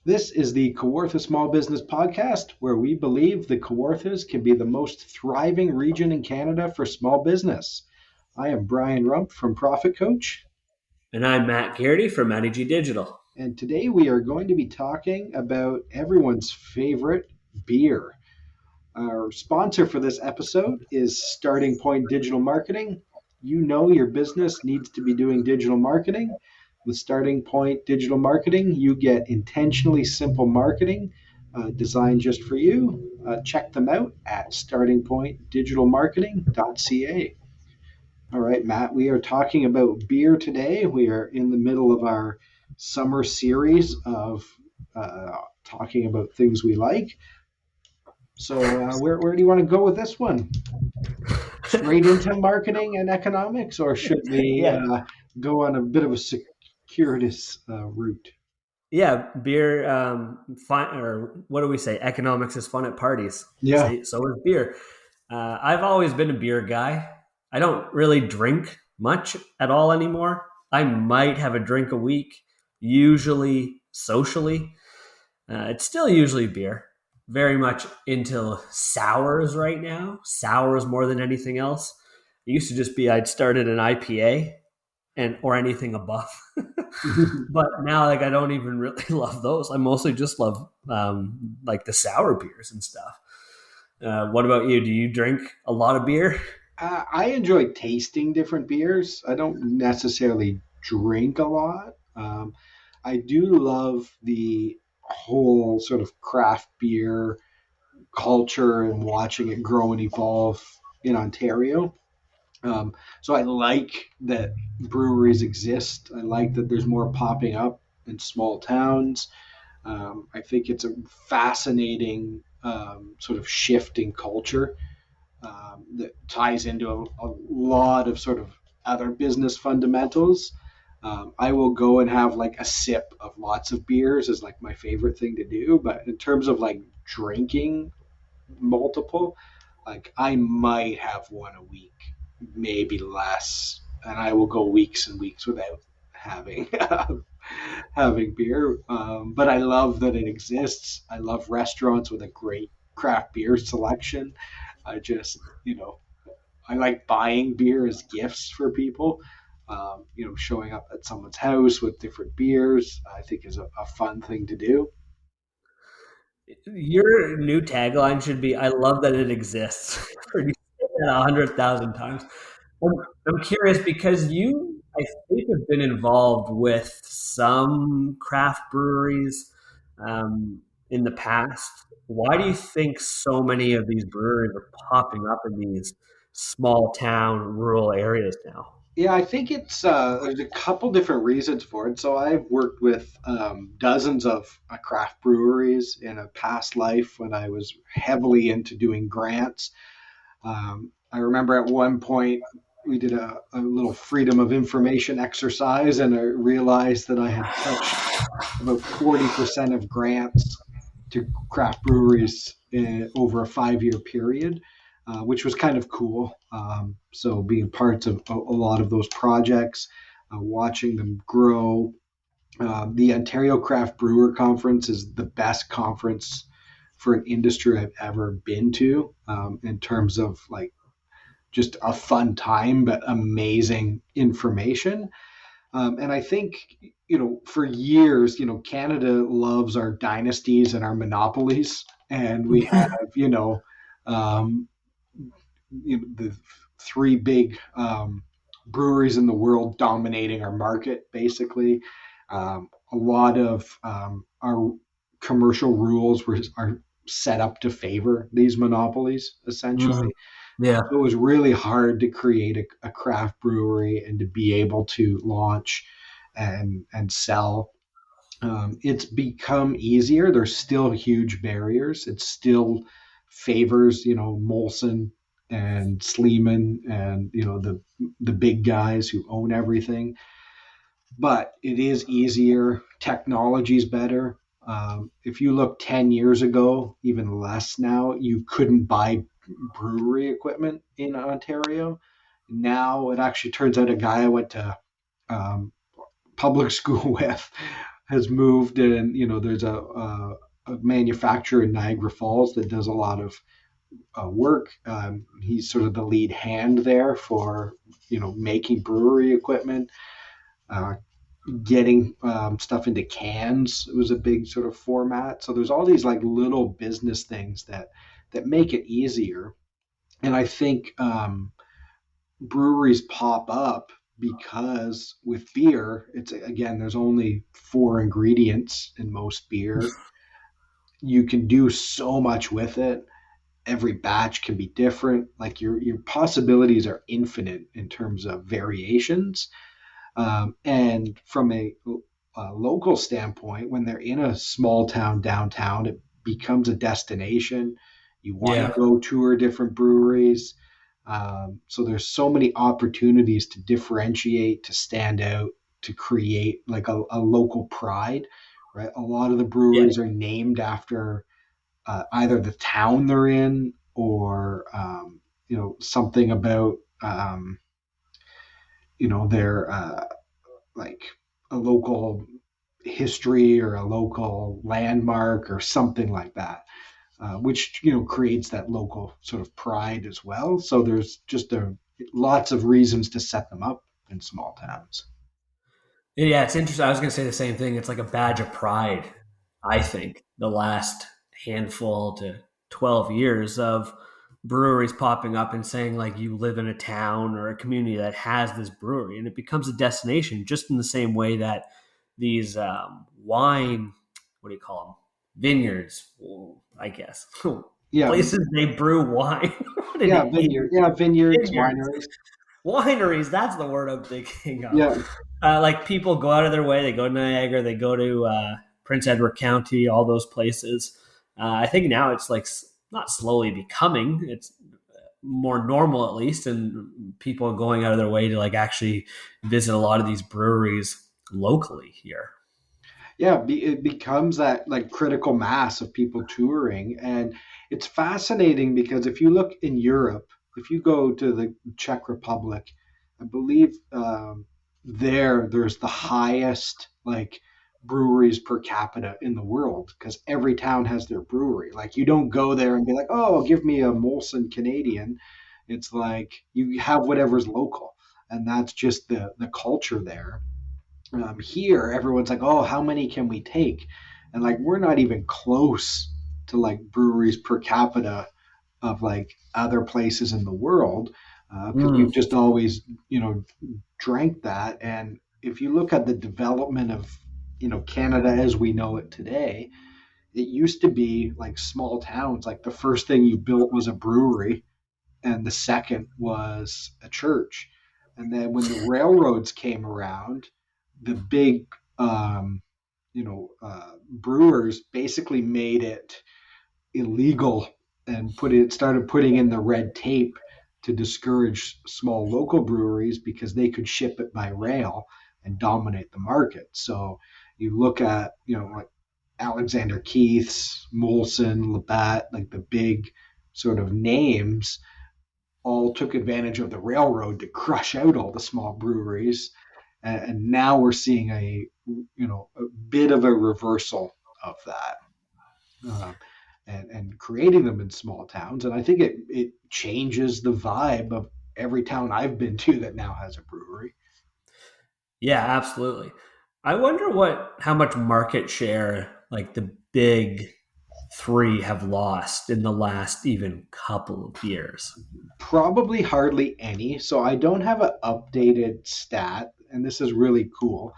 This is the Kawartha Small Business Podcast, where we believe the Kawarthas can be the most thriving region in Canada for small business. I am Brian Rump from Profit Coach, And I'm Matt Garrity from Matty G Digital. and today we are going to be talking about everyone's favorite beer. Our sponsor for this episode is Starting Point Digital Marketing. You know your business needs to be doing digital marketing. With Starting Point Digital Marketing, you get intentionally simple marketing designed just for you. Check them out at startingpointdigitalmarketing.ca. All right, Matt, we are talking about beer today. We are in the middle of our summer series of talking about things we like. So, where do you want to go with this one? Straight into marketing and economics, or should we Yeah, go on a bit of a circuitous route? yeah, beer. Fun, or what do we say? Economics is fun at parties. Yeah. Say so is beer. I've always been a beer guy. I don't really drink much at all anymore. I might have a drink a week, usually socially. It's still usually beer. Very much into sours right now. Sours more than anything else. It used to just be I'd started an IPA and or anything above. But now, like, I don't even really love those. I mostly just love like the sour beers and stuff. What about you? Do you drink a lot of beer? I enjoy tasting different beers. I don't necessarily drink a lot. I do love the whole sort of craft beer culture and watching it grow and evolve in Ontario. So I like that breweries exist. I like that there's more popping up in small towns. I think it's a fascinating sort of shift in culture that ties into a lot of sort of other business fundamentals. I will go and have like a sip of lots of beers is like my favorite thing to do. But in terms of like drinking multiple, like I might have one a week, maybe less, and I will go weeks and weeks without having having beer. But I love that it exists. I love restaurants with a great craft beer selection. I just, I like buying beer as gifts for people. Showing up at someone's house with different beers, I think is a fun thing to do. Your new tagline should be "I love that it exists." You said that 100,000 times. I'm, I'm curious because you, I think, have been involved with some craft breweries um, in the past. Why do you think so many of these breweries are popping up in these small town, rural areas now? Yeah, I think it's there's a couple different reasons for it. So I've worked with dozens of craft breweries in a past life when I was heavily into doing grants. I remember at one point we did a little freedom of information exercise, and I realized that I had touched about 40% of grants to craft breweries over a 5 year period, which was kind of cool. So being parts of a lot of those projects, watching them grow. The Ontario Craft Brewer Conference is the best conference for an industry I've ever been to, in terms of like just a fun time, but amazing information. And I think, for years, Canada loves our dynasties and our monopolies. And we have, um, the three big breweries in the world dominating our market, basically. A lot of our commercial rules are set up to favor these monopolies, essentially. Mm, yeah. So it was really hard to create a craft brewery and to be able to launch and sell. It's become easier. There's still huge barriers. It still favors, Molson and Sleeman and the big guys who own everything. But it is easier. Technology's better. If you look 10 years ago, even less now, you couldn't buy brewery equipment in Ontario. Now it actually turns out a guy I went to um, public school with has moved, and there's a manufacturer in Niagara Falls that does a lot of work. He's sort of the lead hand there for making brewery equipment, uh, getting stuff into cans. It was a big sort of format. So there's all these like little business things that make it easier. And I think breweries pop up because with beer, it's again, there's only four ingredients in most beer. You can do so much with it. Every batch can be different. Like your possibilities are infinite in terms of variations. And from a local standpoint, when they're in a small town downtown, it becomes a destination. You want to Yeah. go tour different breweries. So there's so many opportunities to differentiate, to stand out, to create like a local pride, right? A lot of the Yeah. breweries are named after either the town they're in or something about their like a local history or a local landmark or something like that, which creates that local sort of pride as well. So there's just lots of reasons to set them up in small towns. Yeah, it's interesting. I was going to say the same thing. It's like a badge of pride, I think, the last handful to 12 years of breweries popping up and saying, like, you live in a town or a community that has this brewery, and it becomes a destination just in the same way that these wine, what do you call them? Vineyards, I guess. Yeah, Places they brew wine. What an idiot. vineyards, Vineyards. wineries. Wineries, that's the word I'm thinking of. Yeah, Like people go out of their way. They go to Niagara. They go to Prince Edward County. All those places. I think now it's like not slowly becoming. It's more normal at least, and people are going out of their way to like actually visit a lot of these breweries locally here. yeah, it becomes that like critical mass of people touring, and it's fascinating because if you look in Europe, if you go to the Czech Republic, I believe there's the highest like breweries per capita in the world because every town has their brewery. Like you don't go there and be like, oh, give me a Molson Canadian. It's like you have whatever's local, and that's just the culture there. Here everyone's like, oh, how many can we take? And like we're not even close to like breweries per capita of like other places in the world because Mm. we've just always drank that. And if you look at the development of Canada as we know it today, it used to be like small towns. Like the first thing you built was a brewery, and the second was a church. And then when the railroads came around, the big brewers basically made it illegal and started putting in the red tape to discourage small local breweries because they could ship it by rail and dominate the market. So you look at like Alexander Keith's, Molson, Labatt, like the big sort of names all took advantage of the railroad to crush out all the small breweries, and now we're seeing a bit of a reversal of that, and creating them in small towns. And I think it changes the vibe of every town I've been to that now has a brewery. Yeah, absolutely. I wonder how much market share like the big three have lost in the last even couple of years. Probably hardly any. So I don't have an updated stat, and this is really cool.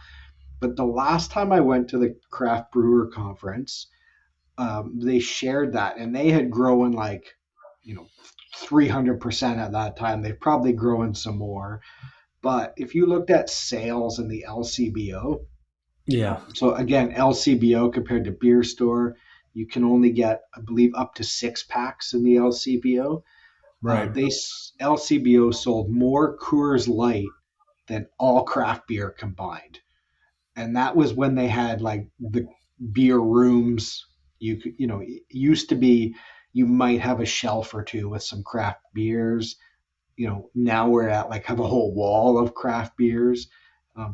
But the last time I went to the craft brewer conference, they shared that, and they had grown like, 300% at that time. They've probably grown some more. But if you looked at sales in the LCBO, Yeah. so again, LCBO compared to beer store, you can only get, I believe, up to six packs in the LCBO. Right. LCBO sold more Coors Light than all craft beer combined, and that was when they had like the beer rooms. You could, it used to be you might have a shelf or two with some craft beers. Now we're at like have a whole wall of craft beers.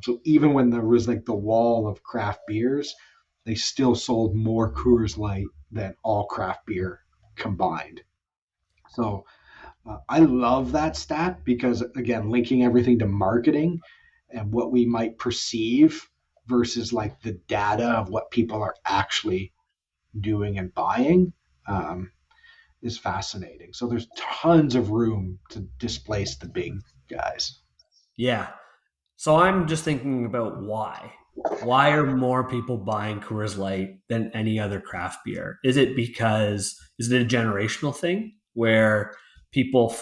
So even when there was like the wall of craft beers, they still sold more Coors Light than all craft beer combined. So I love that stat because, again, linking everything to marketing and what we might perceive versus like the data of what people are actually doing and buying um, is fascinating. So there's tons of room to displace the big guys. Yeah. So I'm just thinking about why. Why are more people buying Coors Light than any other craft beer? Is it a generational thing where people,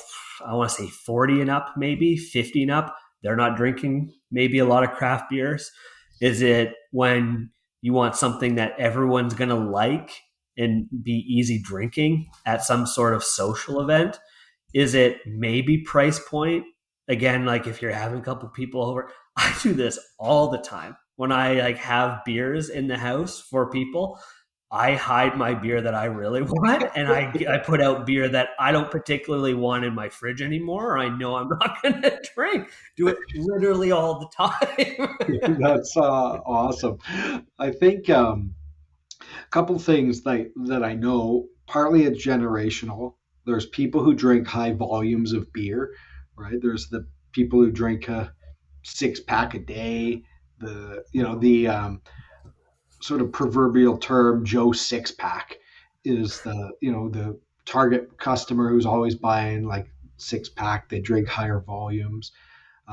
I want to say 40 and up, maybe 50 and up, they're not drinking maybe a lot of craft beers? Is it when you want something that everyone's going to like and be easy drinking at some sort of social event? Is it maybe price point? Again, like if you're having a couple people over, I do this all the time. When I like have beers in the house for people, I hide my beer that I really want, and I put out beer that I don't particularly want in my fridge anymore, or I know I'm not going to drink. Do it literally all the time. That's awesome. I think a couple things that I know. Partly it's generational. There's people who drink high volumes of beer, right? There's the people who drink a 6 pack a day. The sort of proverbial term Joe 6 pack is the target customer who's always buying like 6 pack. They drink higher volumes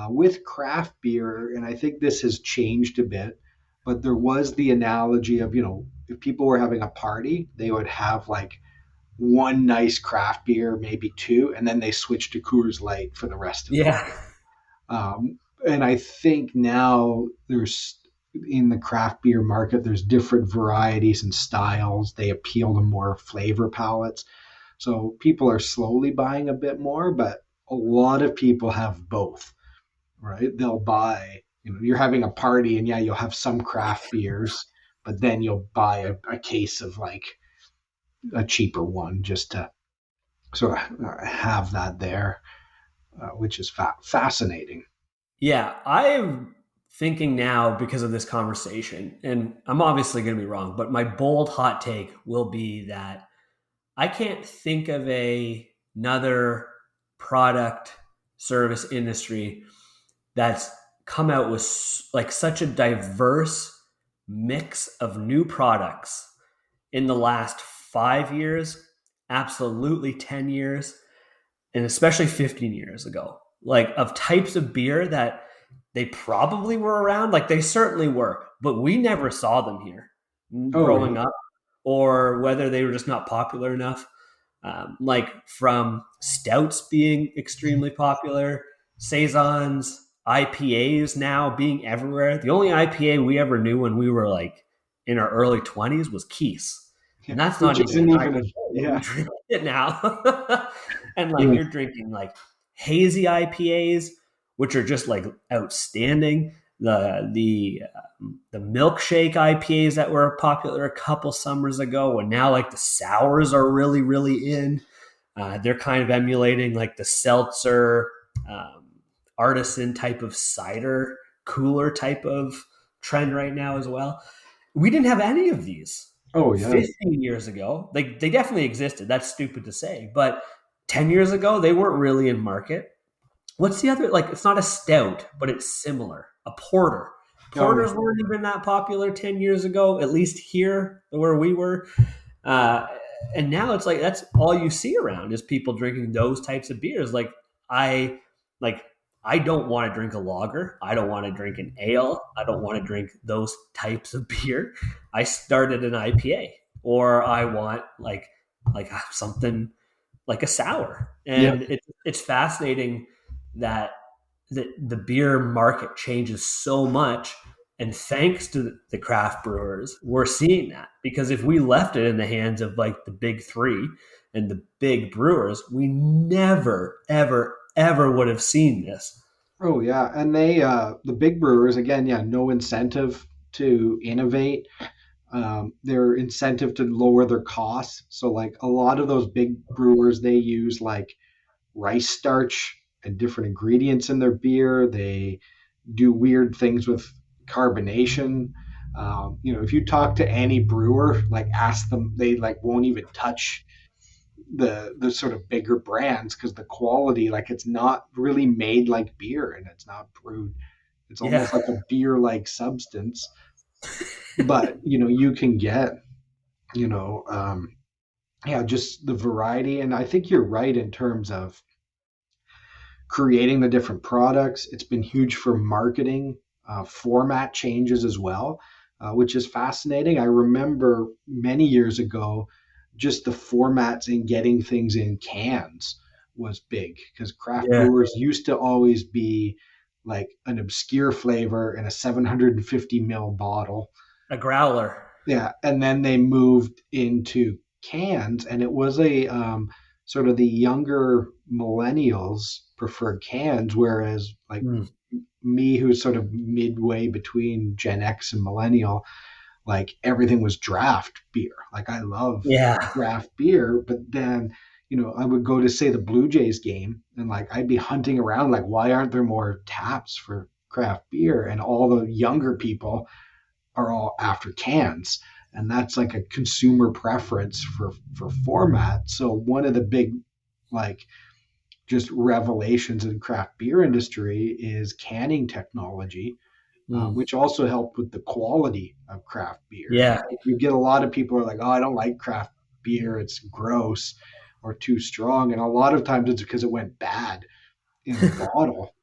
with craft beer, and I think this has changed a bit. But there was the analogy of if people were having a party, they would have like one nice craft beer, maybe two, and then they switch to Coors Light for the rest of the Yeah. day. And I think now there's in the craft beer market, there's different varieties and styles. They appeal to more flavor palettes. So people are slowly buying a bit more, but a lot of people have both, right? They'll buy, you're having a party and yeah, you'll have some craft beers, but then you'll buy a case of like a cheaper one just to sort of have that there, which is fascinating. Yeah, I'm thinking now because of this conversation, and I'm obviously going to be wrong, but my bold hot take will be that I can't think of another product service industry that's come out with like such a diverse mix of new products in the last 5 years, absolutely 10 years, and especially 15 years ago, like of types of beer that they probably were around. Like they certainly were, but we never saw them here Oh, yeah. growing up, or whether they were just not popular enough. Like from stouts being extremely popular, saisons, IPAs now being everywhere. The only IPA we ever knew when we were like in our early 20s was Keys. Yeah. And that's not Which even isn't an even a, IPA. We yeah. drink it now. And like Yeah. you're drinking like hazy IPAs, which are just like outstanding. The milkshake IPAs that were popular a couple summers ago, and now like the sours are really really in. They're kind of emulating like the seltzer, um, artisan type of cider cooler type of trend right now as well. We didn't have any of these Oh, yeah. 15 years ago. They definitely existed. That's stupid to say, but 10 years ago they weren't really in market. What's the other, like it's not a stout, but it's similar. A porter. Oh, yeah. Porters weren't even that popular 10 years ago, at least here where we were. Uh, and now it's like that's all you see around is people drinking those types of beers. I like I don't want to drink a lager. I don't want to drink an ale. I don't want to drink those types of beer. I started an IPA, or I want like something like a sour. Yeah. And it's fascinating that the beer market changes so much. And thanks to the craft brewers, we're seeing that, because if we left it in the hands of like the big three and the big brewers, we never, ever, ever would have seen this. Oh, yeah. And the big brewers, again, yeah, no incentive to innovate. Their incentive to lower their costs. So, like a lot of those big brewers, they use like rice starch and different ingredients in their beer. They do weird things with carbonation. If you talk to any brewer, like ask them, they like won't even touch the sort of bigger brands because the quality, like it's not really made like beer and it's not brewed. It's Yeah. almost like a beer like substance, but you can get, you know, yeah, just the variety. And I think you're right in terms of creating the different products. It's been huge for marketing, format changes as well, which is fascinating. I remember many years ago, just the formats in getting things in cans was big because craft Yeah. brewers used to always be like an obscure flavor in a 750 ml bottle. A growler. Yeah, and then they moved into cans, and it was a sort of the younger millennials preferred cans, whereas like Mm. me, who's sort of midway between Gen X and millennial, like everything was draft beer. Like I love Yeah. draft beer, but then I would go to say the Blue Jays game, and like I'd be hunting around, like why aren't there more taps for craft beer? And all the younger people are all after cans, and that's like a consumer preference for format. So one of the big like just revelations in craft beer industry is canning technology, Mm. which also helped with the quality of craft beer. Yeah. You get a lot of people are like, oh, I don't like craft beer, it's gross or too strong, and a lot of times it's because it went bad in the bottle.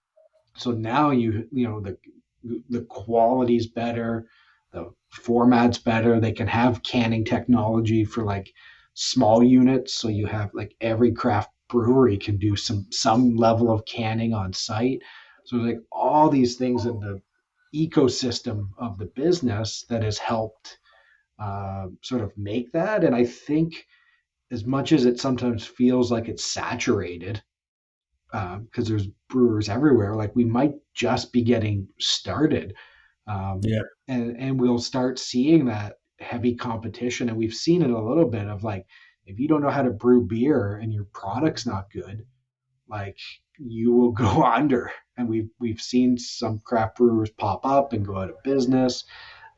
So now the quality's better, the format's better. They can have canning technology for like small units, so you have like every craft brewery can do some level of canning on site. So like all these things in the ecosystem of the business that has helped sort of make that. And I think as much as it sometimes feels like it's saturated, because there's brewers everywhere. Like we might just be getting started, Yeah. and we'll start seeing that heavy competition. And we've seen it a little bit of like if you don't know how to brew beer and your product's not good, like you will go under. And we've seen some craft brewers pop up and go out of business.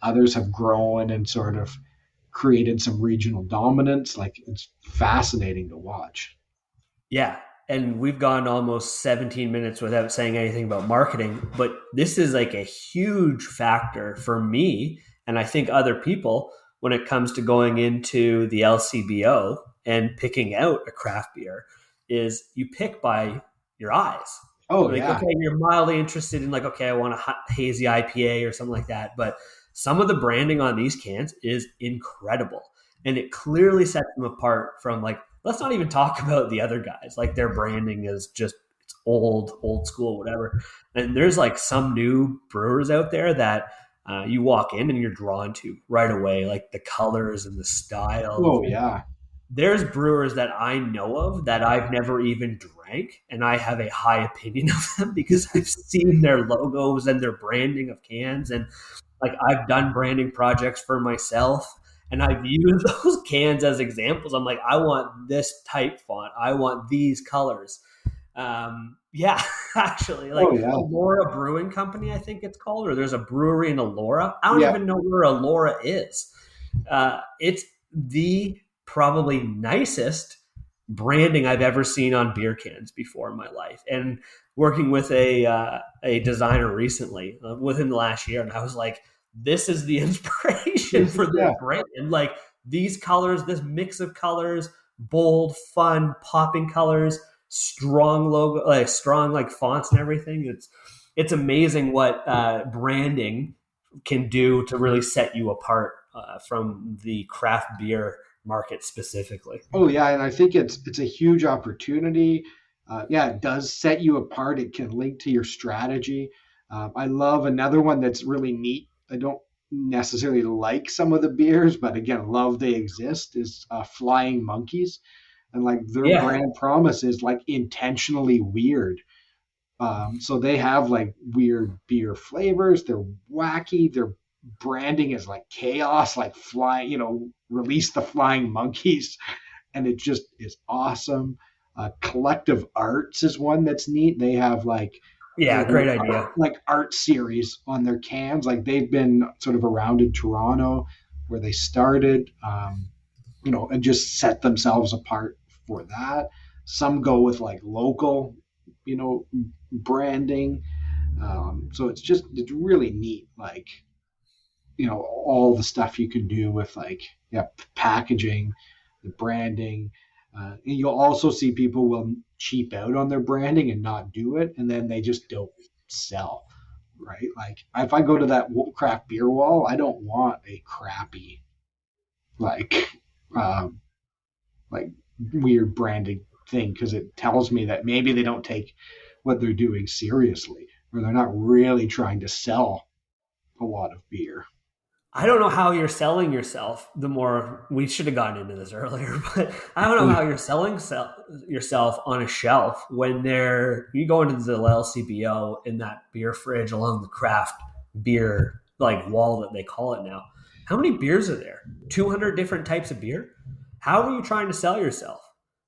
Others have grown and sort of created some regional dominance. Like it's fascinating to watch. Yeah. And we've gone almost 17 minutes without saying anything about marketing, but this is like a huge factor for me and I think other people when it comes to going into the LCBO and picking out a craft beer is you pick by your eyes. Oh Like, yeah. okay, you're mildly interested in like, okay, I want a hazy IPA or something like that, but some of the branding on these cans is incredible and it clearly sets them apart from like let's not even talk about the other guys. Like their branding is just it's old school, whatever. And there's like some new brewers out there that you walk in and you're drawn to right away, like the colors and the styles. Oh yeah. There's brewers that I know of that I've never even drank, and I have a high opinion of them because I've seen their logos and their branding of cans, and like I've done branding projects for myself and I've used those cans as examples. I'm like, I want this type font. I want these colors. Yeah, actually, like Oh yeah. Alora Brewing Company, I think it's called, or there's a brewery in Alora. I don't Yeah. even know where Alora is. It's the probably nicest branding I've ever seen on beer cans before in my life. And working with a designer recently within the last year, and I was like, this is the inspiration for this Yeah. brand. And like these colors, this mix of colors, bold, fun, popping colors, strong logo, like strong like fonts and everything. It's amazing what branding can do to really set you apart from the craft beer market specifically. Oh yeah, and I think it's a huge opportunity. Yeah, it does set you apart. It can link to your strategy. I love another one that's really neat. I don't necessarily like some of the beers, but again, love they exist. Is Flying Monkeys, and like their Yeah. brand promise is like intentionally weird. So they have like weird beer flavors. They're wacky. Their branding is like chaos, like flying, release the flying monkeys. And it just is awesome. Collective Arts is one that's neat. They have like Yeah, great idea. like art series on their cans. Like they've been sort of around in Toronto where they started, and just set themselves apart for that. Some go with like local, you know, branding. So it's really neat. Like, all the stuff you can do with like, yeah, packaging, the branding. And you'll also see people will cheap out on their branding and not do it, and then they just don't sell, right? Like if I go to that craft beer wall, I don't want a crappy like um, like weird branding thing because it tells me that maybe they don't take what they're doing seriously, or they're not really trying to sell a lot of beer. I don't know how you're selling yourself. The more we should have gotten into this earlier, but I don't know how you're selling yourself on a shelf when you go into the LCBO in that beer fridge along the craft beer like wall that they call it now. How many beers are there? 200 different types of beer? How are you trying to sell yourself?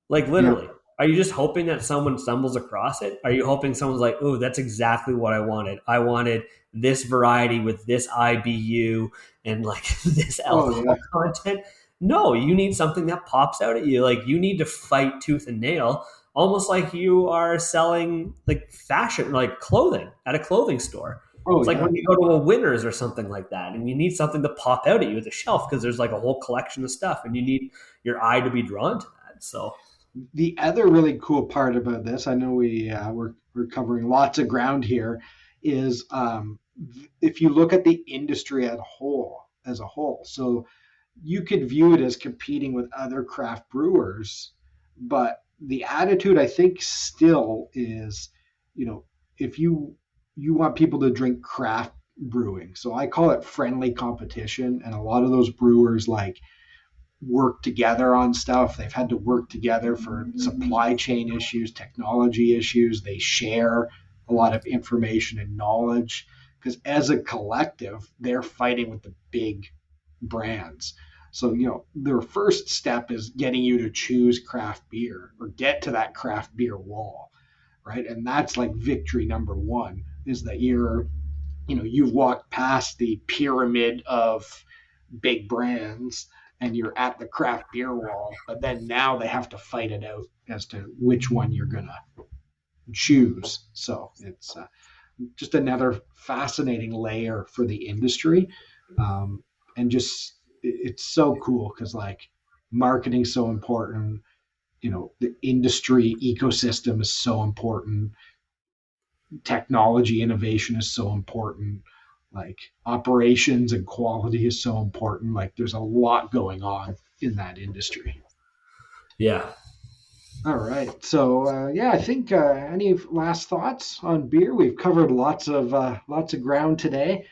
Like Yeah. literally, are you just hoping that someone stumbles across it? Are you hoping someone's like, "Oh, that's exactly what I wanted. I wanted this variety with this IBU and like this Oh yeah. alcohol content." No, you need something that pops out at you. Like you need to fight tooth and nail, almost like you are selling like fashion, like clothing at a clothing store. Oh It's like yeah. when you go to a Winners or something like that, and you need something to pop out at you at the shelf because there's like a whole collection of stuff, and you need your eye to be drawn to that. So, The other really cool part about this, I know we're covering lots of ground here, is if you look at the industry as a whole. So you could view it as competing with other craft brewers, but the attitude I think still is, if you want people to drink craft brewing, so I call it friendly competition, and a lot of those brewers like work together on stuff. They've had to work together for supply chain issues, technology issues. They share a lot of information and knowledge because as a collective, they're fighting with the big brands. So, their first step is getting you to choose craft beer or get to that craft beer wall, right? And that's like victory number one is that you've walked past the pyramid of big brands and you're at the craft beer wall, but then now they have to fight it out as to which one you're going to choose. So it's just another fascinating layer for the industry. And just, it's so cool because like marketing's so important. The industry ecosystem is so important. Technology innovation is so important. Like operations and quality is so important. Like there's a lot going on in that industry. yeah, All right. So yeah, I think any last thoughts on beer? We've covered lots of ground today.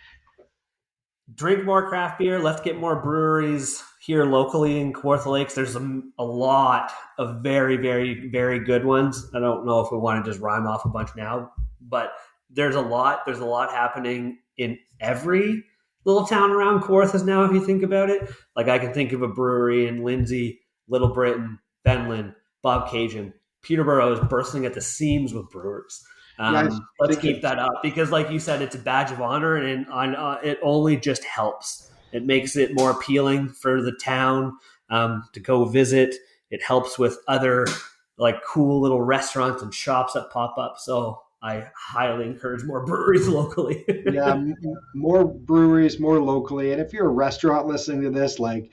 drink more craft beer. Let's get more breweries here locally in Kawartha Lakes. There's a lot of very, very, very good ones. I don't know if we want to just rhyme off a bunch now, but there's a lot. There's a lot happening in every little town around Kawartha now, if you think about it. Like I can think of a brewery in Lindsay, Little Britain, Fenland, Bobcaygeon. Peterborough is bursting at the seams with brewers. Yeah, I Let's think keep it's that up because, like you said, it's a badge of honor, and it only just helps. It makes it more appealing for the town to go visit. It helps with other like cool little restaurants and shops that pop up. So I highly encourage more breweries locally. yeah, more breweries, more locally. And if you're a restaurant listening to this, like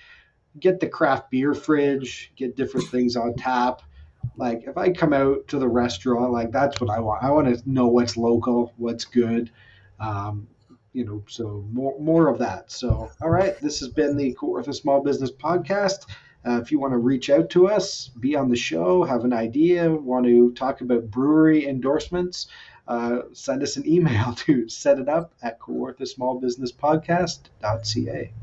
get the craft beer fridge, get different things on tap. Like if I come out to the restaurant, like that's what I want. I want to know what's local, what's good. Um, so more of that. So all right, this has been the Kawartha Small Business Podcast. If you want to reach out to us, be on the show, have an idea, want to talk about brewery endorsements, send us an email to set it up at kawarthasmallbusinesspodcast.ca.